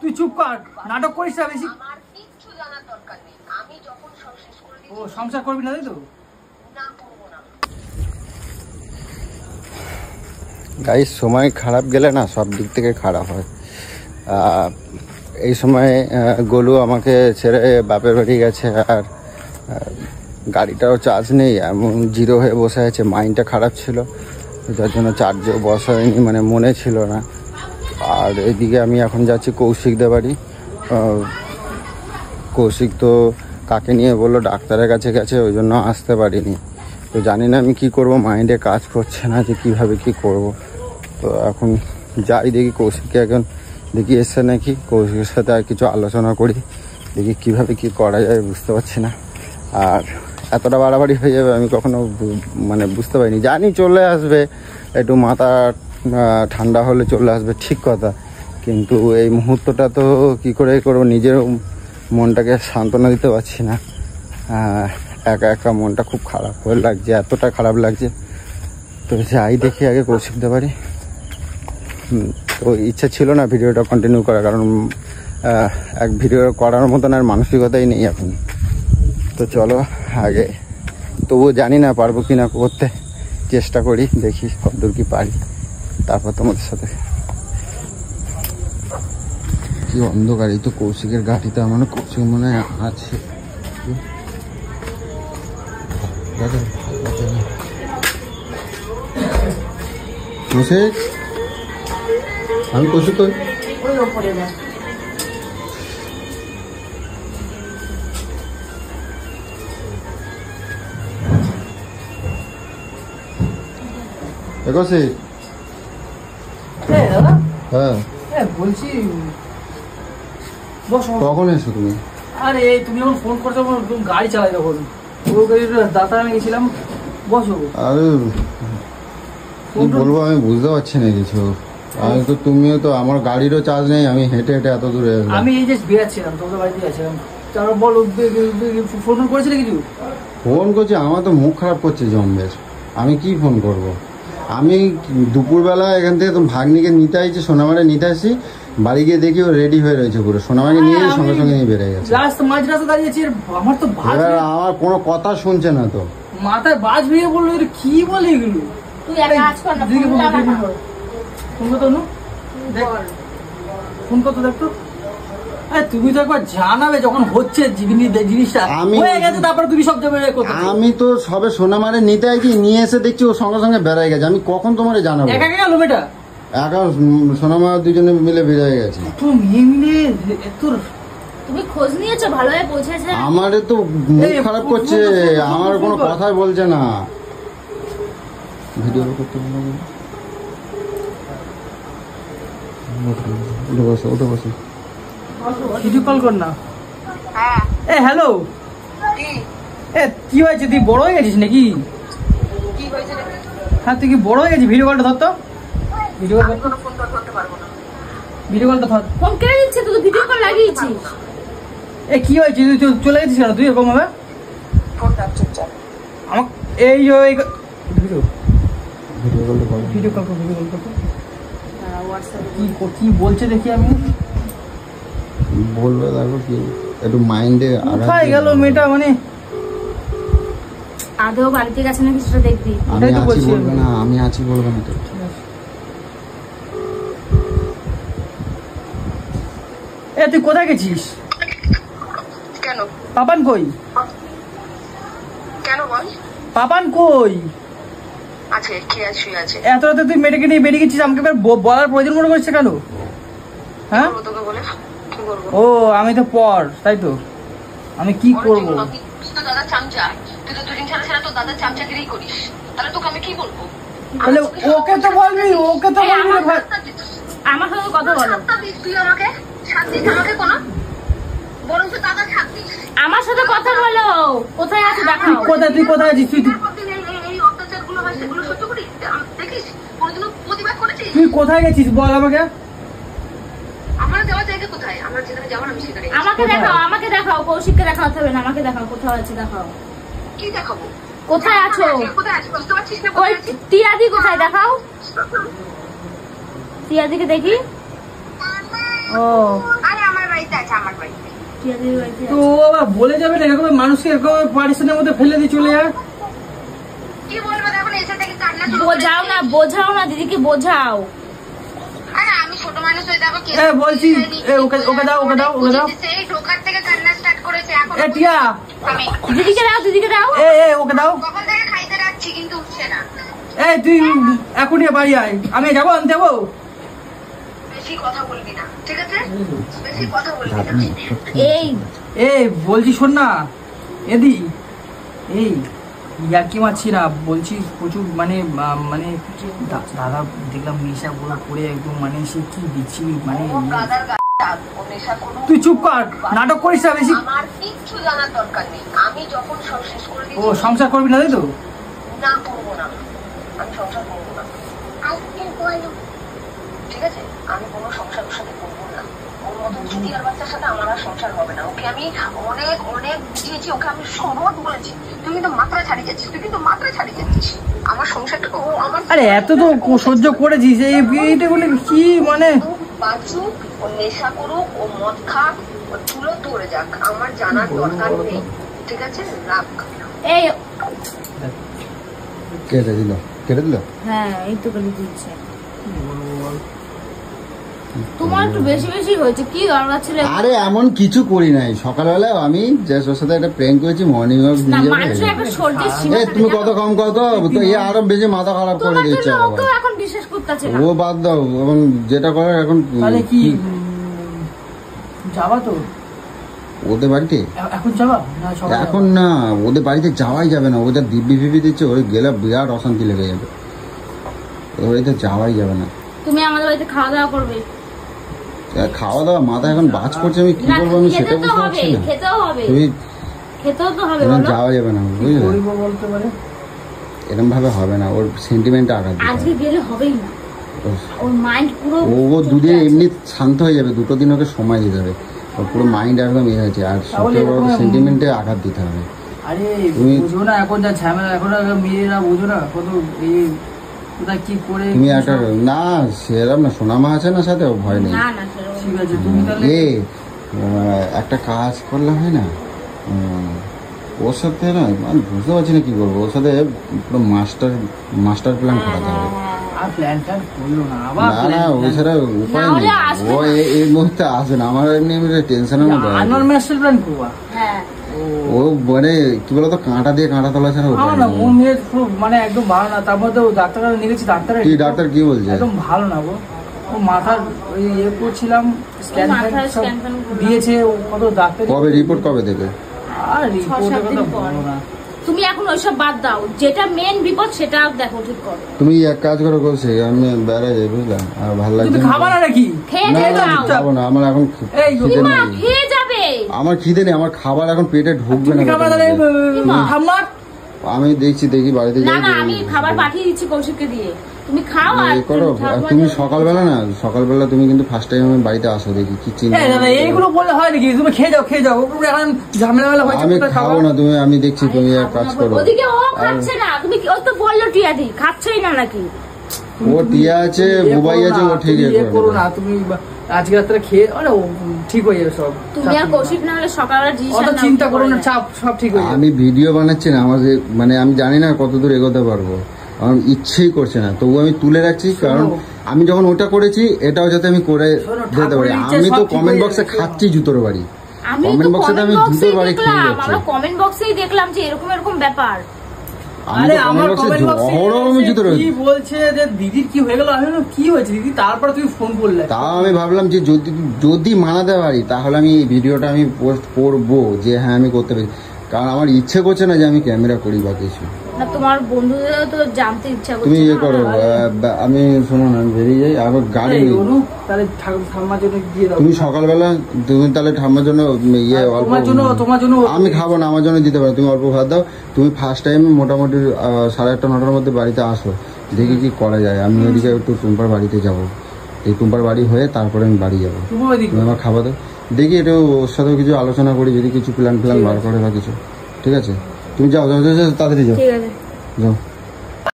তুই চুপ কর, নাটক করিস না বেশি। আমার কিচ্ছু জানার দরকার নেই, আমি যখন সব শেষ করে দিই। ও সংসার করবি না তাই তো? না, করবো না। গাইস সময় খারাপ গেলে না সব দিক থেকে খারাপ হয়। এই সময় গোলু আমাকে ছেড়ে বাপের বাড়ি গেছে, আর গাড়িটাও চার্জ নেই, এমন জিরো হয়ে বসে আছে। মাইন্ডটা খারাপ ছিল, যার জন্য চার্জেও বসায়নি, মানে মনে ছিল না। আর এদিকে আমি এখন যাচ্ছি কৌশিকদের বাড়ি। কৌশিক তো কাকে নিয়ে বললো ডাক্তারের কাছে গেছে, ওই জন্য আসতে পারিনি। তো জানি না আমি কি করব, মাইন্ডে কাজ করছে না যে কিভাবে কি করব। তো এখন যাই দেখি কৌশিককে, এখন দেখি এসছে নাকি, কৌশিকের সাথে আর কিছু আলোচনা করি, দেখি কিভাবে কি করা যায়, বুঝতে পারছি না। আর এতটা বাড়াবাড়ি হয়ে যাবে আমি কখনো মানে বুঝতে পারিনি। জানি চলে আসবে, একটু মাথা ঠান্ডা হলে চলে আসবে, ঠিক কথা, কিন্তু এই মুহূর্তটা তো কি করে করবো, নিজের মনটাকে সান্ত্বনা দিতে পারছি না। একা একা মনটা খুব খারাপ হয়ে লাগছে, এতটা খারাপ লাগছে। তো যাই দেখি আগে কৌশিকদের বাড়ি। তো ইচ্ছা ছিল না ভিডিওটা কন্টিনিউ করা, কারণ এক ভিডিও করার মতন আর মানসিকতাই নেই এখন। তো চলো আগে, তবুও জানি না পারবো কি না করতে, চেষ্টা করি, দেখি কতদূর কি পারি, তারপর তোমাদের সাথে। কি অন্ধকার, এই তো কৌশিকের গাড়িতে আমার কৌশিক মনে হয় আছে। কৌশিক, আমি কৌশিক কই? কৌশিক, হ্যাঁ বলছি বসো। কখন এসো তুমি? আরে তুমি যখন ফোন করছো গাড়ি চালাই, তখন ওই গাড়ির দাতা আমি গেছিলাম। বসো। আরে কি বলবো আমি বুঝতে পারছি না কিছু। আমি তো, তুমিও তো, আমার গাড়িরও চার্জ নেই, আমি হেঁটে হেঁটে এত দূরে এলাম। আমি এই যে বেরাচ্ছিলাম, তোমাদের বাড়িতে যাচ্ছিলাম। তারপর বলো, ফোন করেছিলে কিছু? ফোন করছি, আমার তো মুখ খারাপ করছে জম্বের। আমি কি ফোন করব? আমি দুপুরবেলা এখান থেকে তো ভাগ্নিকে নিতে আইছি, সোনামারে নিতে আসি, বাড়ি গিয়ে দেখি ও রেডি হয়ে রয়েছে পুরো। সোনামাকে নিয়ে সঙ্গে সঙ্গে নিয়ে বেড়ে গেছে। মাঝ রাস্তা দাঁড়িয়েছি, আমার তো আমার কোনো কথা শুনছে না, তো মাথায় বাজ ভেঙে বললো, কি বলে এগুলো? তুই এক কাজ কর না, ফোন করতো না, ফোন করতো দেখতো। তুমি তো একবার জানাবে যখন হচ্ছে জিনিসটা হয়ে গেছে, তারপরে তুমি সব যাবে। আমি তো সবে সোনামারে নিতে আইছি, নিয়ে এসে দেখছি ও সঙ্গে সঙ্গে বেড়াই গেছে। আমি কখন তোমারে জানাবো? একা গেল মেয়েটা, একা সোনামা দুজনে মিলে বেড়াই গেছে। তুমি খোঁজ নিয়েছো, ভালোভাবে পৌঁছেছে? আমারে তো মুখ খারাপ করছে, আমার কোনো কথাই বলছে না। ভিডিও করতে উঠে বসো। ভিডিও কল কর না। হ্যাঁ। হ্যালো, কি হয়েছে? তুই বড় হয়ে গেছিস নাকি? কি হয়েছে? হ্যাঁ, তুই কি বড় হয়ে গেছিস? ভিডিও কলটা ধরতো, ভিডিও কল ধরতে পারবো না। ভিডিও কলটা ধর। ফোন কেড়ে দিচ্ছে, তুই ভিডিও কল লাগিয়েছিস। কি হয়েছে? তুই চলে গেছিস কেন? তুই এরকম ভাবে আমাকে এই ভিডিও কল কি বলছে দেখি। আমি বলবে, দেখো কি একটু মাইন্ডে কোথায় গেল মেয়েটা, মানে আদৌ বাড়িতে গেছে নাকি সেটা দেখবি। আমি আছি বলবে না, আমি আছি বলবে না। তুই কোথায় গেছিস? কেন? পাপান কই? কেন বল? পাপান কই? আছে, কে আছে? আছে। এত রাতে তুই মেয়েটাকে নিয়ে বেরিয়ে গেছিস, আমাকে বলার প্রয়োজন মনে করছে কেন? হ্যাঁ, তোকে বলে কি করবো? ও আমি তো পর, তাই তো আমি কি করবো? দাদা চামচা, তুই তো দুদিন ছাড়া তোর দাদা চামচাগিরি করিস, তাহলে তোকে আমি কি বলবো? তাহলে ওকে তো বলবি, আমার সঙ্গে কথা বলো। তুই আমাকে শান্তি, আমাকে কোনো বরং তো দাদা শান্তি, আমার সাথে কথা বলো। কোথায় আছে দেখাও। তুই কোথায় আছিস? এই অত্যাচারগুলো হয় সেগুলো সহ্য করিস, দেখিস? কোনোদিনও প্রতিবাদ করেছিস? তুই কোথায় গেছিস বল আমাকে। আমার যাওয়ার জায়গা কোথায়? আমার যেখানে যাওয়ার আমি সেখানে। আমাকে দেখাও, কৌশিককে দেখাতে হবে না, আমাকে দেখাও কোথাও আছে, দেখাও। কি দেখাবো? কোথায় আছো? কোথায় আছো বুঝতে পারছিস না? ওই টিয়াদি কোথায় দেখাও, টিয়াদিকে দেখি। ও তো আবার বলে যাবে না এরকম মানুষকে এরকম পারিশনের মধ্যে ফেলে দিয়ে চলে যায়। বোঝাও না, বোঝাও না দিদিকে, বোঝাও। আমি ছোট মানুষ হয়ে দেখো বলছি ওকে দাও ওকে দাও ওকে দাও। সেই ঢোকার থেকে কান্না স্টার্ট করেছে এখন। টিয়া দিদিকে দাও, দিদিকে দাও। ওকে দাও। কখন থেকে খাইতে রাখছি কিন্তু উঠছে না। তুই এখনই বাড়ি আয়, আমি যাবো আনতে যাবো। বেশি কথা বলবি না, ঠিক আছে? বেশি কথা বলবি না। এই বলছি শোন না এদি, ইয়ার্কি মারছি না, বলছি প্রচুর মানে দাদা দেখলাম নেশা গুলো করে একদম মানে সে কি দিচ্ছি মানে। তুই চুপ কর, নাটক করিস না বেশি। আমার কিচ্ছু জানার দরকার নেই, আমি যখন সব শেষ করে দিই। সংসার করবি না তাই তো? না করবো না, আমি সংসার করবো না, ঠিক আছে? আমি কোনো সংসারের সাথে করবো না। ওর মতন চুতিয়ার বাচ্চার সাথে আমার আর সংসার হবে না। ওকে আমি অনেক অনেক বুঝিয়েছি, ওকে আমি সহজ বলেছি। তুই কিন্তু মাত্রা ছাড়িয়ে যাচ্ছিস, আমার সংসারটা আমার। আরে এত তো সহ্য করেছিস, এইটা বলে কি মানে? বাঁচুক, ও নেশা করুক, ও মদ খাক, ও চুলো দৌড়ে যাক, আমার জানার দরকার নেই, ঠিক আছে? রাখ। এই কেটে দিল হ্যাঁ, এই তো কেটে দিচ্ছে। তোমার একটু বেশি বেশি হয়েছে, কি দরকার ছিল? আরে এমন কিছু করি নাই, সকালবেলা আমি ওর সাথে একটা প্র্যাঙ্ক করেছি, মর্নিং ওয়াক নিয়ে। তুমি কত কম কত তো আরো বেশি মাথা খারাপ করে দিচ্ছে। এখন বিশ্বাস করতেছে না, ও বাদ দাও, এখন যেটা করে এখন কি যাবা তো ওদের বাড়িতে? এখন যাবা? এখন না, ওদের বাড়িতে যাওয়াই যাবে না, ওদের দিব্যি ফিবি দিচ্ছে, ওই গেলে বিরাট অশান্তি লেগে যাবে, ওদের বাড়িতে যাওয়াই যাবে না। তুমি আমাদের বাড়িতে খাওয়া দাওয়া করবে। খাওয়া দাওয়া মাথা এখন বাজ করছে, আমি কি করবো আমি সেটা বুঝতে পারছি না। খেতেও তো হবে, যাওয়া যাবে না, বুঝলে? এরকম ভাবে হবে না, ওর সেন্টিমেন্টে আঘাত দিতে হবে। আজকে গেলে হবেই না, ওর মাইন্ড পুরো ও দুদিন এমনি শান্ত হয়ে যাবে, দুটো দিন ওকে সময় দিতে হবে, ওর পুরো মাইন্ড একদম ইয়ে হয়েছে, আর সবচেয়ে বড় সেন্টিমেন্টে আঘাত দিতে হবে। আরে বুঝো না এখন যা ঝামেলা, এখন মেয়েরা বুঝো না কত কি করে। তুমি একটা না সেরকম না, সোনামা আছে না সাথে, ভয় নেই। ঠিক আছে, তুমি তাহলে একটা কাজ করলে হয় না, ওর সাথে না আমি বুঝতে পারছি না কি করবো, ওর সাথে পুরো মাস্টার প্ল্যান করাতে হবে। না ওই ছাড়া উপায় নেই, ও এই মুহূর্তে আসবে না, আমার এমনি টেনশনের মধ্যে ও মানে কি বলতো, কাঁটা দিয়ে কাঁটা তোলা ছাড়া মানে একদম ভালো না। তারপর তো ডাক্তার নিয়ে গেছি, ডাক্তার কি বলছে? একদম ভালো না গো, ও মাথার ইয়ে করছিলাম, স্ক্যান দিয়েছে কত ডাক্তার। কবে রিপোর্ট কবে দেবে? আর রিপোর্টের কথা বলো না, তুমি এখন ওইসব বাদ দাও, যেটা মেন বিপদ সেটা দেখো, ঠিক করো। তুমি এক কাজ করো, করছে আমি বেড়া যাই, বুঝলাম? আর ভালো লাগছে তুমি খাবা না নাকি? খাবো না, আমার এখন খিদে নেই। খেয়ে যাবে, আমার খিদে নেই, আমার খাবার এখন পেটে ঢুকবে না। আমি দেখি বাড়িতে যাই। না আমি খাবার পাঠিয়ে দিচ্ছি কৌশিককে দিয়ে, তুমি খাও। আর করো, তুমি সকালবেলা তুমি কিন্তু ফার্স্ট টাইম আমি বাড়িতে আসো, দেখি কি চিন্তা। এইগুলো বললে হয় নাকি? তুমি খেয়ে যাও এখন ঝামেলা হয়েছে। আমি খাবো না, আমি দেখছি, তুমি এক কাজ করো। ওদিকে ও খাচ্ছে না, তুমি ও তো বললো টিয়াদি খাচ্ছেই না নাকি? ও টিয়া আছে, বুবাই আছে, ও ঠিক করো না তুমি আজকে রাত্রে খেয়ে, ঠিক হয়ে যাবে সব। তুমি আর কৌশিক না হলে সকালবেলা চিন্তা করো না, চাপ সব ঠিক হয়ে যাবে। আমি ভিডিও বানাচ্ছি না, আমার মানে আমি জানি না কতদূর এগোতে পারবো, আমার ইচ্ছেই করছে না, তবু আমি তুলে রাখছি, কারণ আমি যখন ওটা করেছি এটাও যাতে আমি করে যেতে পারি। আমি তো কমেন্ট বক্সে খাচ্ছি জুতোর বাড়ি, কমেন্ট বক্সে তো আমি জুতোর বাড়ি খেয়ে যাচ্ছি। আমরা কমেন্ট বক্সেই দেখলাম যে এরকম ব্যাপার। আরে আমার কমেন্ট বক্সে কি বলছে যে দিদির কি হয়ে গেল, আমি বললাম কি হয়েছে দিদি, তারপর তুমি ফোন করলে। তাও আমি ভাবলাম যে যদি মানাতে পারি তাহলে আমি এই ভিডিওটা আমি পোস্ট করবো, যে হ্যাঁ আমি করতে পারি, কারণ আমার ইচ্ছে করছে না যে আমি ক্যামেরা করি বা কিছু। না তোমার বন্ধুদেরও তো জানতে ইচ্ছা করছে। তুমি ইয়ে করো, আমি শোনো না, আমি বেরিয়ে যাই, আবার গাড়ি নেই। তাহলে ঠাম্মার জন্য দিয়ে দাও। তুমি সকালবেলা তুমি তাহলে ঠাম্মার জন্য ইয়ে অল্প, তোমার জন্য আমি খাবো না, আমার জন্য দিতে পারো, তুমি অল্প ভাত দাও। তুমি ফার্স্ট টাইম মোটামুটি 8:30 9টার মধ্যে বাড়িতে আসো, দেখি কি করা যায়। আমি ওইদিকে একটু টুম্পার বাড়িতে যাবো, এই টুম্পার বাড়ি হয়ে তারপরে আমি বাড়ি যাবো। তুমি আমার খাবার দাও, দেখি একটু ওর সাথেও কিছু আলোচনা করি, যদি কিছু প্ল্যান বার করে বা কিছু। ঠিক আছে, তুমি যাও তাড়াতাড়ি যাও, যাও।